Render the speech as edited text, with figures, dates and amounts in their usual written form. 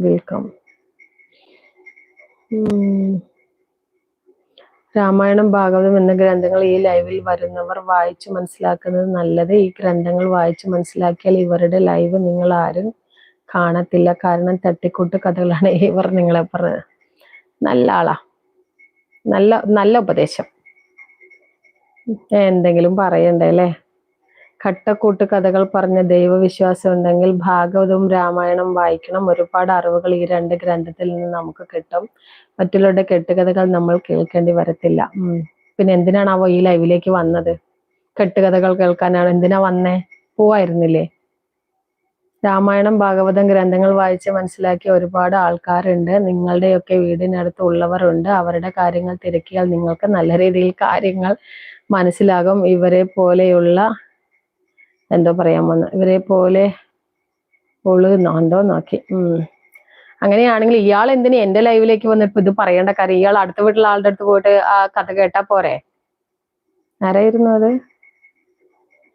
Welcome. Ramayanam Bhagavatam എന്ന ഗ്രന്ഥങ്ങൾ ഈ ലൈവിൽ വരുന്നവർ വായിച്ചു മനസ്സിലാക്കുന്നത് നല്ലത്. ഈ ഗ്രന്ഥങ്ങൾ വായിച്ചു മനസ്സിലാക്കിയാൽ ഇവരുടെ ലൈവ് നിങ്ങൾ ആരും കാണത്തില്ല. കാരണം തട്ടിക്കൂട്ട് കഥകളാണ് ഇവർ നിങ്ങളെ പറഞ്ഞത്. നല്ല ആളാ, നല്ല നല്ല ഉപദേശം. എന്തെങ്കിലും പറയണ്ടേ അല്ലേ? കട്ടക്കൂട്ട് കഥകൾ പറഞ്ഞ ദൈവവിശ്വാസം ഉണ്ടെങ്കിൽ ഭാഗവതവും രാമായണം വായിക്കണം. ഒരുപാട് അറിവുകൾ ഈ രണ്ട് ഗ്രന്ഥത്തിൽ നിന്ന് നമുക്ക് കിട്ടും. മറ്റുള്ളവരുടെ കെട്ടുകഥകൾ നമ്മൾ കേൾക്കേണ്ടി വരത്തില്ല. പിന്നെ എന്തിനാണാവോ ഈ ലൈവിലേക്ക് വന്നത്? കെട്ടുകഥകൾ കേൾക്കാനാണ്. എന്തിനാ വന്നേ? പോവായിരുന്നില്ലേ? രാമായണം ഭാഗവതം ഗ്രന്ഥങ്ങൾ വായിച്ച് മനസ്സിലാക്കിയ ഒരുപാട് ആൾക്കാരുണ്ട്. നിങ്ങളുടെയൊക്കെ വീടിനടുത്ത് ഉള്ളവരുണ്ട്. അവരുടെ കാര്യങ്ങൾ തിരക്കിയാൽ നിങ്ങൾക്ക് നല്ല രീതിയിൽ കാര്യങ്ങൾ മനസ്സിലാകും. ഇവരെ പോലെയുള്ള എന്തോ പറയാൻ വന്നു, ഇവരെ പോലെ എന്തോ നോക്കി. അങ്ങനെയാണെങ്കിൽ ഇയാൾ എന്തിനാ എന്റെ ലൈവിലേക്ക് വന്നിട്ട് ഇത് പറയേണ്ട കാര്യം? ഇയാൾ അടുത്ത വീട്ടിലുള്ള ആളുടെ അടുത്ത് പോയിട്ട് ആ കഥ കേട്ടാ പോരെ? ആരായിരുന്നു അത്?